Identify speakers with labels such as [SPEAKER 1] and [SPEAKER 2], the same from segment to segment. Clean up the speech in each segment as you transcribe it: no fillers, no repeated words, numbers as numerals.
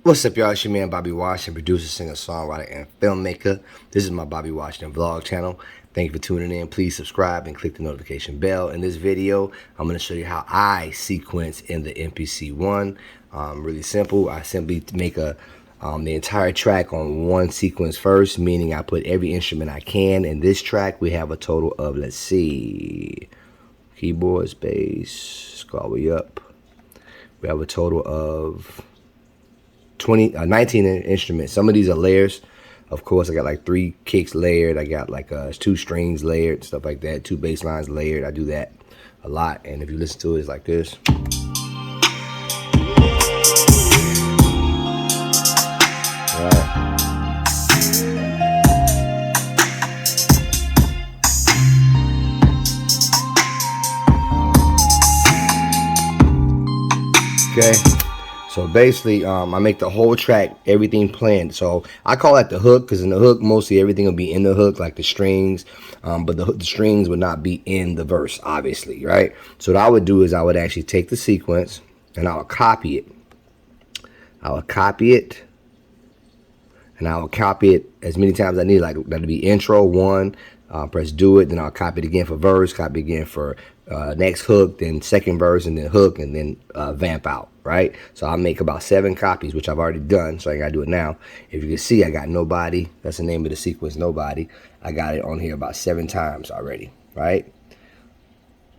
[SPEAKER 1] What's up, y'all? It's your man Bobby Washington, producer, singer, songwriter, and filmmaker. This is my Bobby Washington vlog channel. Thank you for tuning in. Please subscribe and click the notification bell. In this video, I'm going to show you how I sequence in the MPC ONE. Really simple. I simply make the entire track on one sequence first, meaning I put every instrument I can. In this track, we have a total of, let's see, keyboards, bass, go all the way up. We have a total of 19 instruments. Some of these are layers. Of course, I got like 3 kicks layered. I got like 2 strings layered, stuff like that. 2 bass lines layered. I do that a lot. And if you listen to it, it's like this. All right. Okay. So basically, I make the whole track, everything planned. So I call that the hook, because in the hook, mostly everything will be in the hook, like the strings. But the strings would not be in the verse, obviously, right? So what I would do is I would actually take the sequence and I would copy it. I would copy it, and I would copy it as many times as I need. Like that'll be intro 1. Press do it, then I'll copy it again for verse, copy again for next hook, then second verse, and then hook, and then vamp out, right? So I'll make about 7 copies, which I've already done, so I gotta do it now. If you can see, I got nobody. That's the name of the sequence, nobody. I got it on here about 7 times already, right?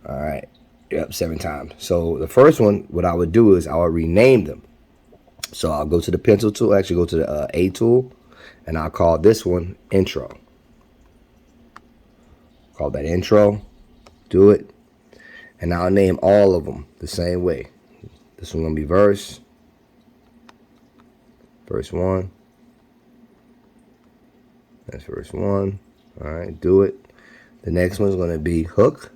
[SPEAKER 1] All right, yep, 7 times. So the first one, what I would do is I would rename them. So I'll go to the pencil tool, actually go to the A tool, and I'll call this one intro. Call that intro, do it, and I'll name all of them the same way. This one's gonna be verse 1. That's verse 1. All right, do it. The next one's gonna be hook.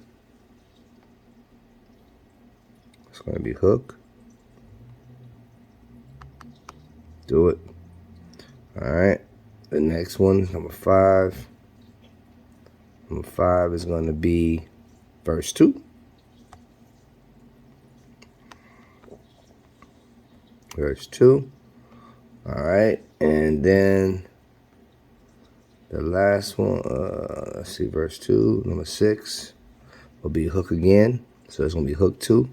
[SPEAKER 1] It's gonna be hook. Do it. All right. The next one, number 5. Number 5 is going to be verse 2. Verse 2. All right. And then the last one, let's see, verse 2, number 6 will be hook again. So it's going to be hook 2.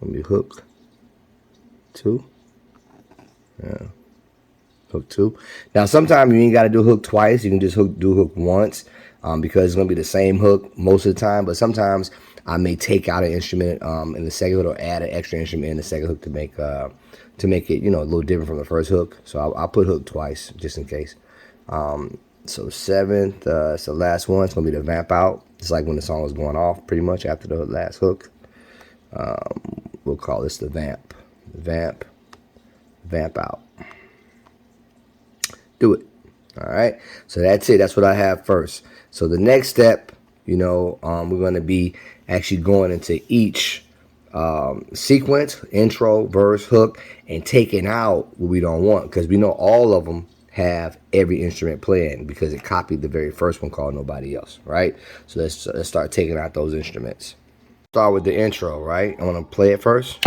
[SPEAKER 1] Going to be hook 2. Yeah. Hook 2. Now, sometimes you ain't got to do hook twice. You can just do hook once, because it's going to be the same hook most of the time. But sometimes I may take out an instrument in the second hook, or add an extra instrument in the second hook to make it, you know, a little different from the first hook. So I'll put hook twice just in case. So 7th, it's the last one. It's going to be the vamp out. It's like when the song was going off, pretty much after the last hook. We'll call this the vamp. Vamp out. Do it. All right, so that's it. That's what I have first. So the next step, you know, we're going to be actually going into each sequence, intro, verse, hook, and taking out what we don't want, because we know all of them have every instrument playing because it copied the very first one called nobody else, right? So let's start taking out those instruments. Start with the intro, right? I'm going to play it first.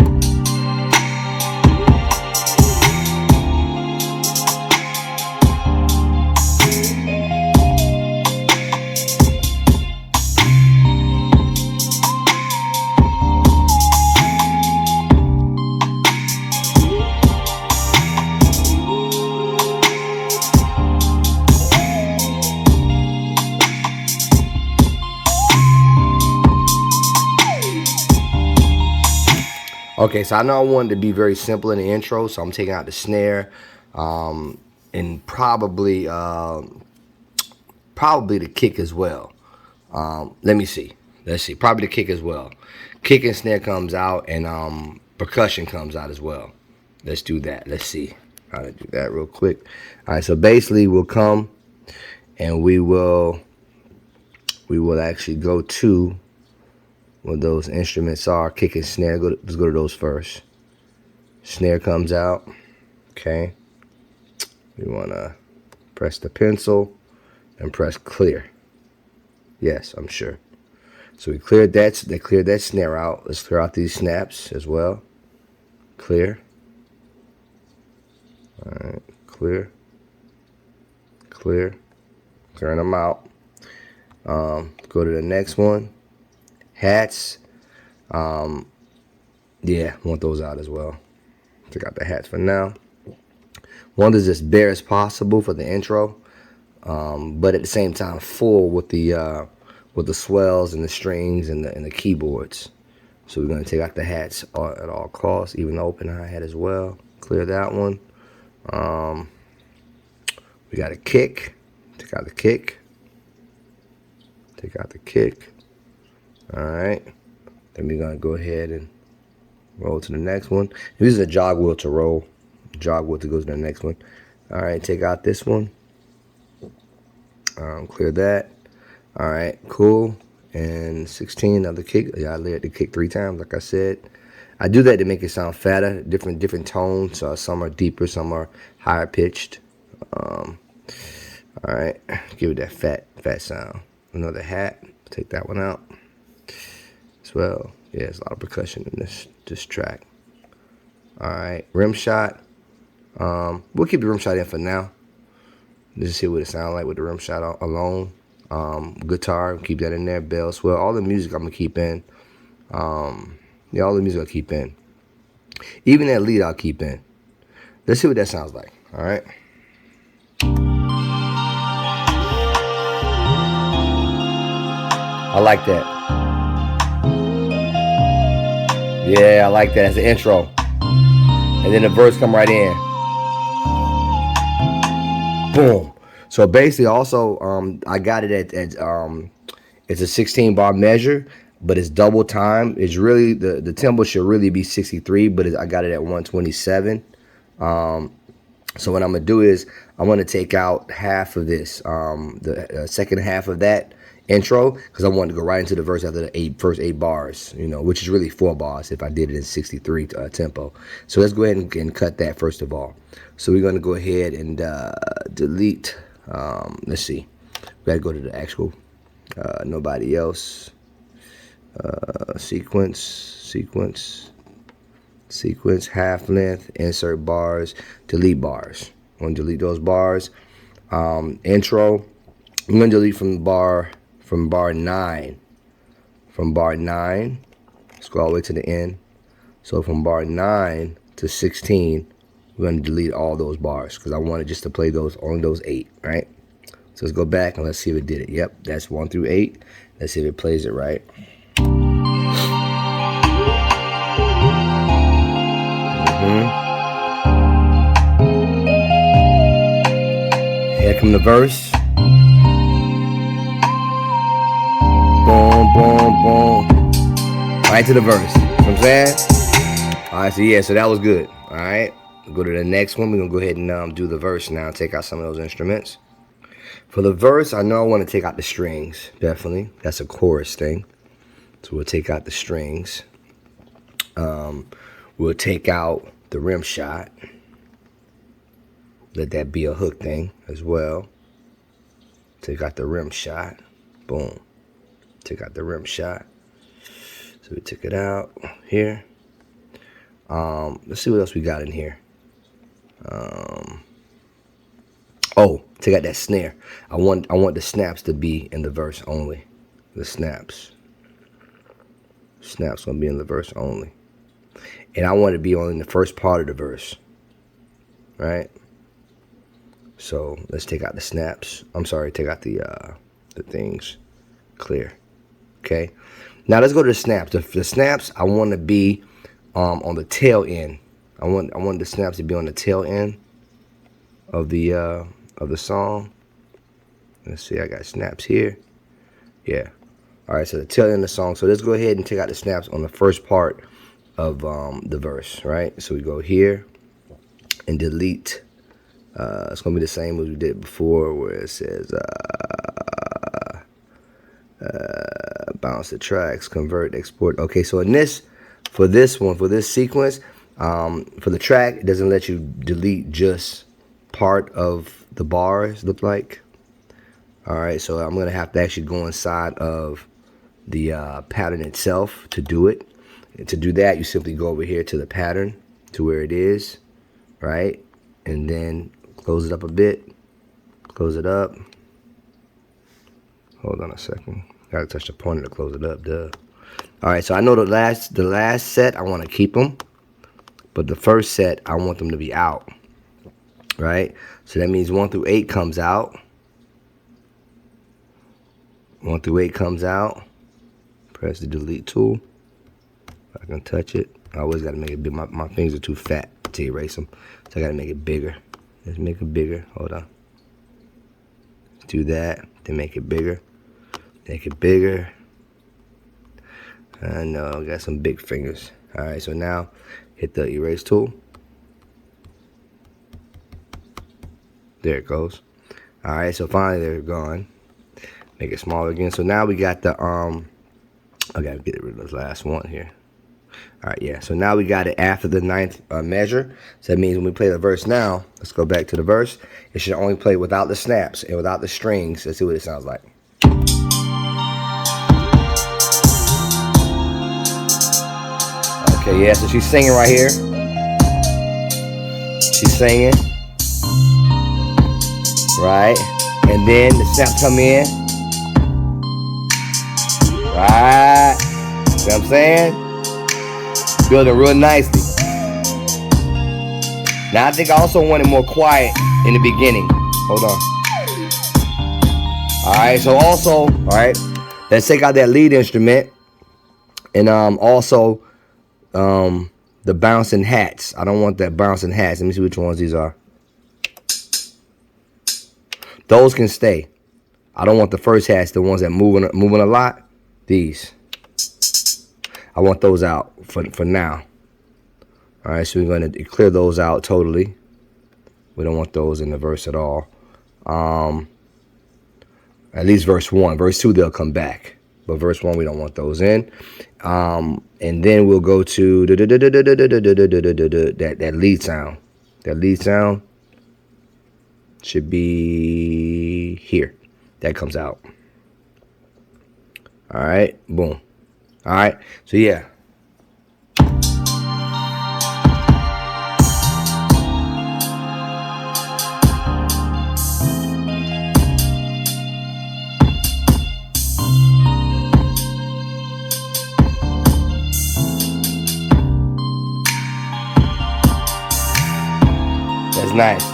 [SPEAKER 1] Okay, so I know I wanted to be very simple in the intro, so I'm taking out the snare, and probably the kick as well. Let me see. Let's see. Probably the kick as well. Kick and snare comes out, and percussion comes out as well. Let's do that. Let's see how to do that real quick. All right, so basically we'll come and we will actually go to what those instruments are. Kick and snare. Let's go to those first. Snare comes out. Okay. We want to press the pencil and press clear. Yes, I'm sure. So we cleared that. They cleared that snare out. Let's clear out these snaps as well. Clear. clear, clear, clearing them out. Go to the next one, hats. Yeah, want those out as well. Take out the hats for now. Want this as bare as possible for the intro, but at the same time full with the swells and the strings and the keyboards. So we're gonna take out the hats at all costs, even the open hi-hat as well. Clear that one. We got a kick. Take out the kick. Take out the kick. All right. Then we're gonna go ahead and roll to the next one. This is a jog wheel to roll. Jog wheel to go to the next one. All right. Take out this one. Clear that. All right. Cool. And 16, another kick. Yeah, I layered the kick 3 times, like I said. I do that to make it sound fatter, different tones. Some are deeper, some are higher pitched. All right, give it that fat sound. Another hat. Take that one out as well. Yeah, there's a lot of percussion in this track. All right, rim shot. We'll keep the rim shot in for now. Just see what it sounds like with the rim shot alone. Guitar, keep that in there. Bell, swell, all the music I'm gonna keep in. Yeah, all the music I'll keep in. Even that lead I'll keep in. Let's see what that sounds like. All right. I like that. Yeah, I like that as an intro. And then the verse come right in. Boom. So basically, also, I got it at it's a 16 bar measure, but it's double time. It's really the tempo should really be 63, but I got it at 127. So what I'm gonna do is I'm gonna take out half of this, the second half of that intro, because I want to go right into the verse after the first 8 bars, you know, which is really 4 bars if I did it in 63 tempo. So let's go ahead and cut that first of all. So we're gonna go ahead and delete. Let's see. We gotta go to the actual nobody else. Sequence, half length, insert bars, delete bars. I'm gonna delete those bars. Intro. I'm gonna delete from bar 9. From bar 9, let's go all the way to the end. So from bar 9 to 16, we're gonna delete all those bars because I wanted just to play only those 8, right? So let's go back and let's see if it did it. Yep, that's 1 through 8. Let's see if it plays it right. Here come the verse. Boom, boom, boom. Right to the verse. You know what I'm saying? All right, so yeah, so that was good. All right, we'll go to the next one. We're gonna go ahead and do the verse now. Take out some of those instruments. For the verse, I know I want to take out the strings. Definitely, that's a chorus thing. So we'll take out the strings. We'll take out the rim shot. Let that be a hook thing as well. Take out the rim shot. Boom. Take out the rim shot. So we took it out here. Let's see what else we got in here. Oh, take out that snare. I want the snaps to be in the verse only. The snaps. Snaps gonna be in the verse only. And I want it to be only in the first part of the verse. Right? So let's take out the snaps. I'm sorry, take out the things. Clear. Okay. Now let's go to the snaps. The snaps I want to be on the tail end. I want the snaps to be on the tail end of the song. Let's see, I got snaps here. Yeah. All right, so the tail end of the song. So let's go ahead and take out the snaps on the first part of the verse, right? So we go here and delete. It's gonna be the same as we did before, where it says bounce the tracks, convert, export. Okay, so for this sequence, for the track, it doesn't let you delete just part of the bars, look like. All right, so I'm gonna have to actually go inside of the pattern itself to do it. And to do that, you simply go over here to the pattern, to where it is, right? And then Close it up a bit. Close it up. Hold on a second. Gotta touch the pointer to close it up, duh. Alright, so I know the last set I want to keep them, but the first set I want them to be out. Right? So that means 1 through 8 comes out. 1 through 8 comes out. Press the delete tool. I can touch it. I always gotta make it big. My fingers are too fat to erase them. So I gotta make it bigger. Let's make it bigger. Hold on. Do that. Then make it bigger. Make it bigger. I know, I got some big fingers. Alright, so now hit the erase tool. There it goes. Alright, so finally they're gone. Make it smaller again. So now we got the I gotta get rid of the last one here. Alright, yeah. So now we got it after the 9th measure. So that means when we play the verse now, let's go back to the verse. It should only play without the snaps and without the strings. Let's see what it sounds like. Okay, yeah, so she's singing right here. She's singing. Right? And then the snaps come in. Right? See what I'm saying? Building real nicely. Now I think I also want it more quiet in the beginning. Hold on. Alright, so also, alright, let's take out that lead instrument. And also the bouncing hats. I don't want that bouncing hats. Let me see which ones these are. Those can stay. I don't want the first hats, the ones that moving a lot. These. I want those out for now. Alright, so we're going to clear those out totally. We don't want those in the verse at all. At least verse 1. Verse 2, they'll come back. But verse 1, we don't want those in. And then we'll go to that lead sound. That lead sound should be here. That comes out. Alright, boom. Alright, so yeah. That's nice.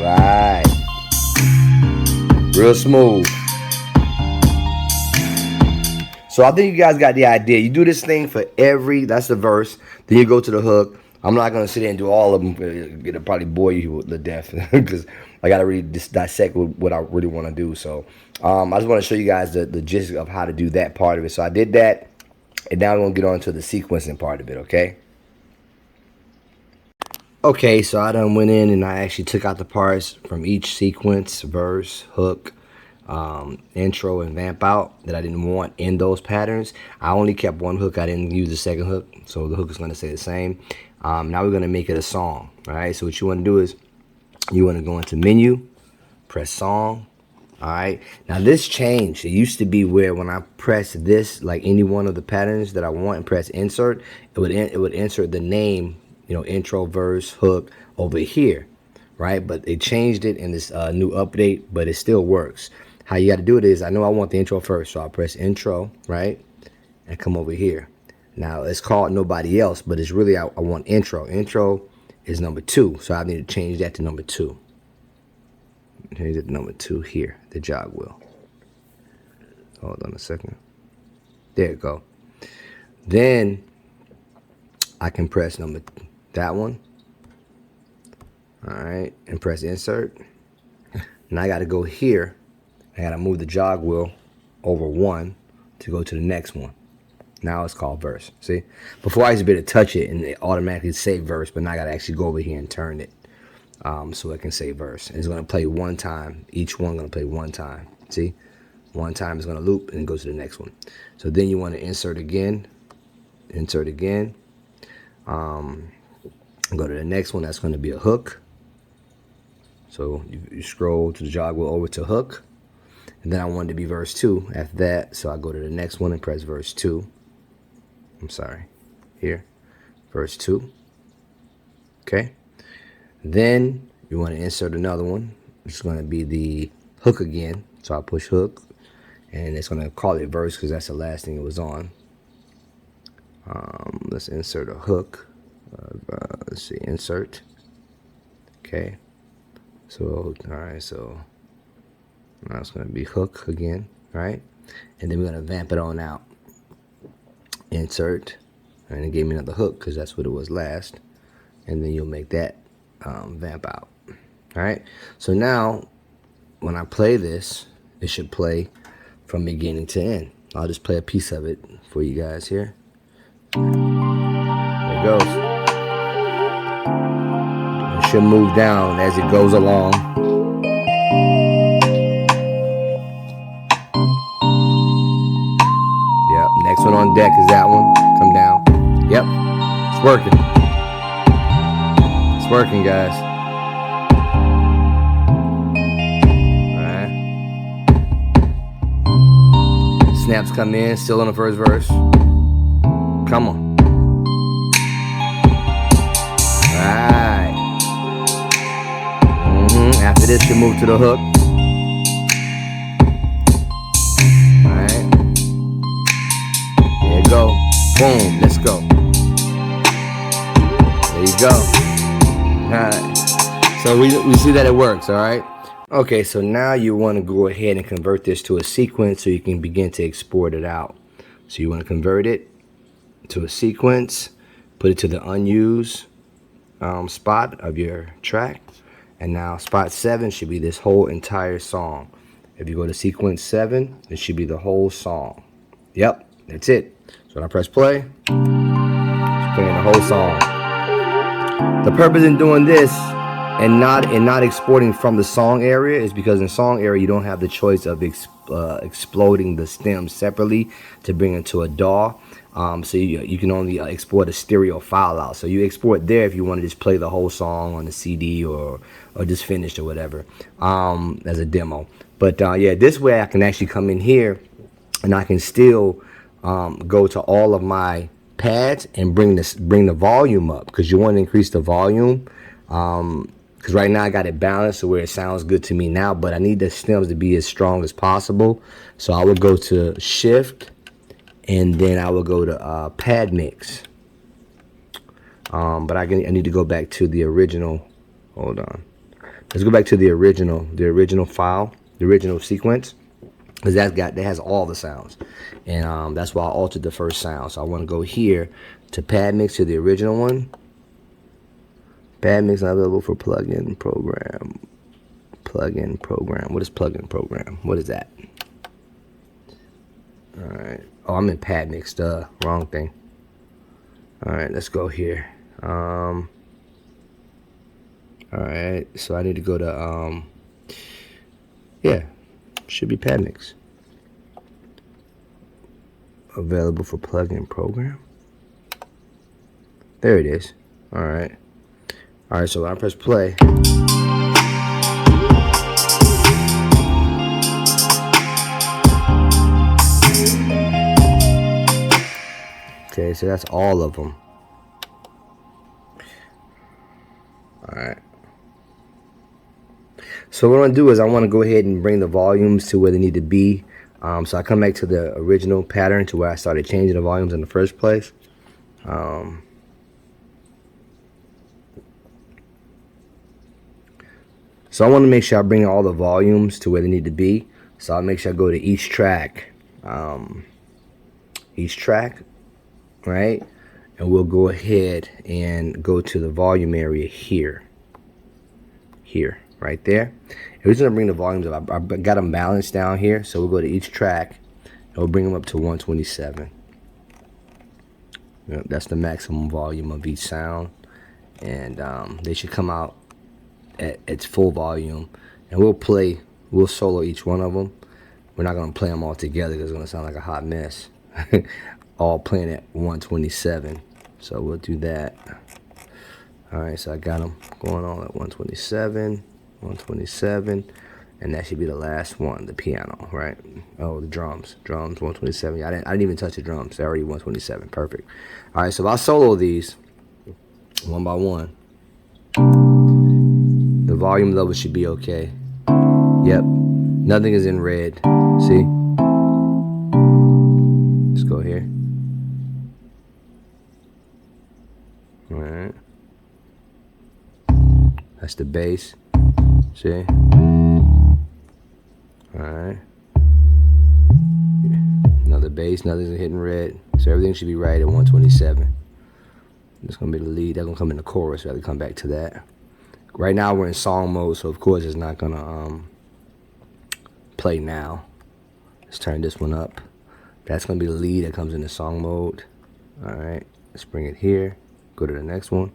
[SPEAKER 1] Right. Real smooth. So I think you guys got the idea. You do this thing for that's the verse. Then you go to the hook. I'm not going to sit there and do all of them. It'll probably bore you to death because I got to really dissect what I really want to do. So I just want to show you guys the gist of how to do that part of it. So I did that. And now I'm going to get on to the sequencing part of it, okay? Okay, so I done went in and I actually took out the parts from each sequence, verse, hook, intro, and vamp out that I didn't want in those patterns. I only kept one hook. I didn't use the second hook, so the hook is going to stay the same. Now we're going to make it a song, all right? So what you want to do is you want to go into menu, press song. All right, now this changed. It used to be where when I press this, like any one of the patterns that I want, and press insert, it would insert the name, you know, intro, verse, hook over here, right? But they changed it in this new update, but it still works. How you got to do it is, I know I want the intro first, so I'll press intro, right, and come over here. Now it's called nobody else, but it's really I want intro. Intro is number 2, so I need to change that to number 2. Change it to number 2 here, the jog wheel. Hold on a second. There you go. Then I can press that one. All right, and press insert. Now I got to go here. I got to move the jog wheel over 1 to go to the next one. Now it's called verse. See? Before I used to be able to touch it and it automatically say verse, but now I got to actually go over here and turn it. So it can say verse. It's going to play one time. Each one going to play one time. See? One time is going to loop and go to the next one. So then you want to insert again. Insert again. Go to the next one. That's going to be a hook. So you scroll to the jog wheel over to hook. And then I want it to be verse 2 after that. So I go to the next one and press verse 2. I'm sorry. Here. Verse 2. Okay. Then you want to insert another one. It's going to be the hook again. So I push hook, and it's going to call it verse because that's the last thing it was on. Let's insert a hook. Let's see, insert. Okay. So, all right, so now it's going to be hook again, right? And then we're going to vamp it on out. Insert, and it gave me another hook because that's what it was last. And then you'll make that vamp out. All right. So now, when I play this, it should play from beginning to end. I'll just play a piece of it for you guys here. There it goes. It should move down as it goes along. Yep. Next one on deck is that one. Come down. Yep. It's working. It's working, guys. Snaps come in, still on the first verse. Come on. Alright. After this, you move to the hook. Alright. There you go. Boom. Let's go. There you go. Alright. So we see that it works, alright? Okay, so now you want to go ahead and convert this to a sequence so you can begin to export it out. So you want to convert it to a sequence, put it to the unused spot of your track, and now spot 7 should be this whole entire song. If you go to sequence 7, it should be the whole song. Yep, that's it. So when I press play, it's playing the whole song. The purpose in doing this and not exporting from the song area is because in song area you don't have the choice of exploding the stems separately to bring it to a DAW. So you can only export a stereo file out. So you export there if you want to just play the whole song on the CD or just finished or whatever as a demo. But yeah, this way I can actually come in here and I can still go to all of my pads and bring the volume up, because you want to increase the volume. Because right now I got it balanced to where it sounds good to me now, but I need the stems to be as strong as possible. So I would go to shift, and then I will go to pad mix. But I need to go back to the original. Hold on. Let's go back to the original file, the original sequence, because that has all the sounds, and that's why I altered the first sound. So I want to go here to pad mix to the original one. Pad mix not available for plugin program. Plugin program. What is plugin program? What is that? All right. Oh, I'm in pad mix. Wrong thing. All right, let's go here. All right. So I need to go to yeah, should be pad mix. Available for plugin program. There it is. All right. All right, so when I press play, okay, so that's all of them. All right. So what I'm gonna do is I want to go ahead and bring the volumes to where they need to be. So I come back to the original pattern to where I started changing the volumes in the first place. So I want to make sure I bring all the volumes to where they need to be. So I'll make sure I go to each track, right? And we'll go ahead and go to the volume area here, right there. And we're just gonna bring the volumes up. I got them balanced down here, so we'll go to each track and we'll bring them up to 127. Yep, that's the maximum volume of each sound, and they should come out at its full volume, and we'll solo each one of them. We're not gonna play them all together because it's gonna sound like a hot mess. All playing at 127, so we'll do that. All right, so I got them going on at 127, and that should be the last one, the piano, right? Oh, the drums 127. I didn't even touch the drums. They're already 127. Perfect. All right, so if I solo these one by one, The volume level should be okay. Yep, nothing is in red. See? Let's go here. Alright. That's the bass. See? Alright. Another bass, nothing's hitting red. So everything should be right at 127. That's gonna be the lead. That's gonna come in the chorus. So I have to come back to that. Right now we're in song mode, so of course it's not gonna play now. Let's turn this one up. That's gonna be the lead that comes into song mode. Alright, let's bring it here. Go to the next one.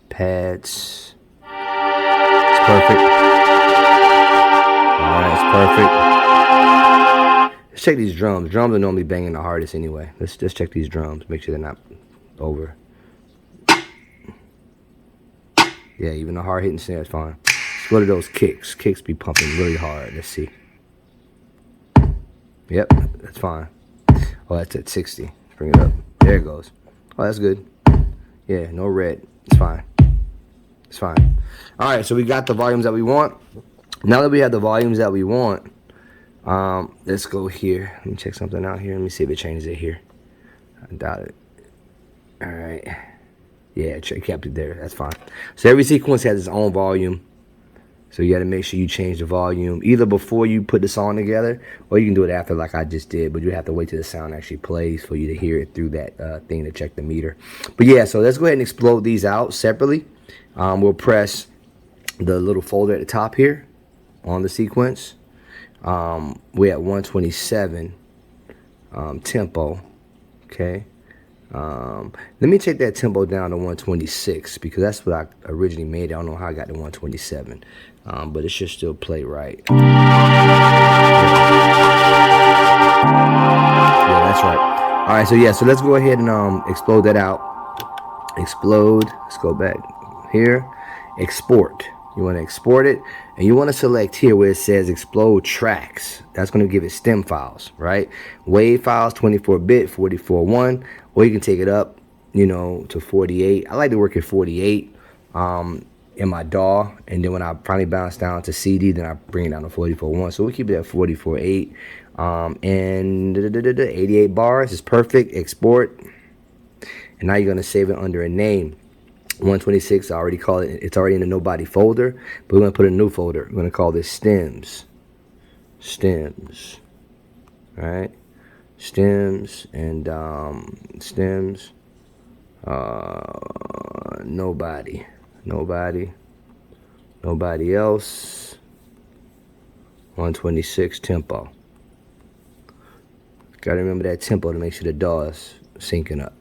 [SPEAKER 1] Pads. It's perfect. Alright, it's perfect. Let's check these drums. Drums are normally banging the hardest anyway. Let's just check these drums. Make sure they're not over. Yeah, even the hard hitting snare is fine. Let's go to those kicks. Kicks be pumping really hard. Let's see. Yep, that's fine. Oh, that's at 60. Let's bring it up. There it goes. Oh, that's good. Yeah, no red. It's fine. It's fine. All right, so we got the volumes that we want. Now that we have the volumes that we want, let's go here. Let me check something out here. Let me see if it changes it here. I doubt it. All right. Yeah, it kept it there. That's fine. So every sequence has its own volume. So you got to make sure you change the volume either before you put the song together, or you can do it after like I just did. But you have to wait till the sound actually plays for you to hear it through that thing to check the meter. But yeah, so let's go ahead and explode these out separately. We'll press the little folder at the top here on the sequence. We're at 127 tempo. Okay. Let me take that tempo down to 126 because that's what I originally made. I don't know how I got to 127, but it should still play right. Yeah, that's right. All right, so yeah, so let's go ahead and explode that out. Explode. Let's go back here. Export. You want to export it, and you want to select here where it says explode tracks. That's going to give it stem files, right? Wave files, 24-bit, 44.1, or you can take it up, you know, to 48. I like to work at 48 in my DAW, and then when I finally bounce down to CD, then I bring it down to 44.1. So we keep it at 44.8, and 88 bars is perfect. Export, and now you're going to save it under a name. 126, I already call it, it's already in the nobody folder, but we're going to put a new folder. We're going to call this stems. Stems. All right. Stems and stems. Nobody else. 126 tempo. Got to remember that tempo to make sure the DAW is syncing up.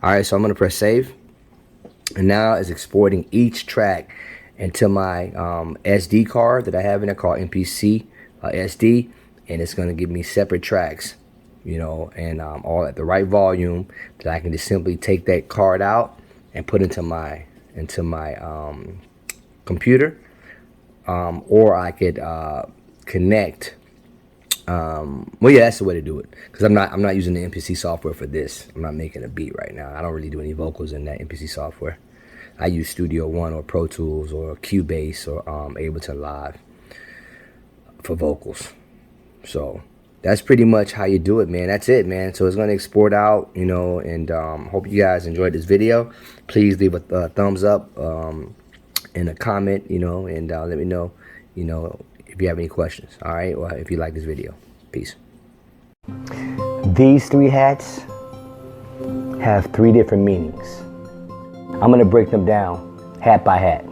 [SPEAKER 1] All right, so I'm going to press save. And now it's exporting each track into my SD card that I have in there called MPC SD, and it's going to give me separate tracks, you know, and all at the right volume that I can just simply take that card out and put into my computer, or I could connect. Well, yeah, that's the way to do it, because I'm not using the MPC software for this. I'm not making a beat right now. I don't really do any vocals in that MPC software. I use Studio One or Pro Tools or Cubase or Ableton Live for vocals. So that's pretty much how you do it, man. That's it, man. So it's going to export out, you know, and hope you guys enjoyed this video. Please leave a thumbs up and a comment, you know, and let me know, you know, if you have any questions. All right, or if you like this video. Peace. These three hats have three different meanings. I'm going to break them down hat by hat.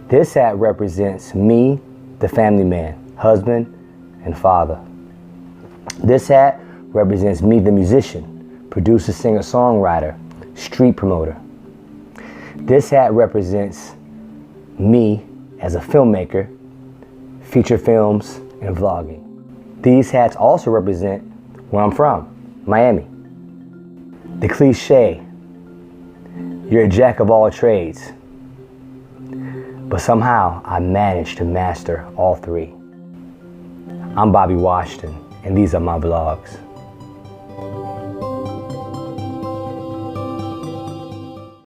[SPEAKER 1] This hat represents me, the family man, husband and father. This hat represents me, the musician, producer, singer, songwriter, street promoter. This hat represents me as a filmmaker, feature films, and vlogging. These hats also represent where I'm from, Miami. The cliche, you're a jack of all trades, but somehow I managed to master all three. I'm Bobby Washington, and these are my vlogs.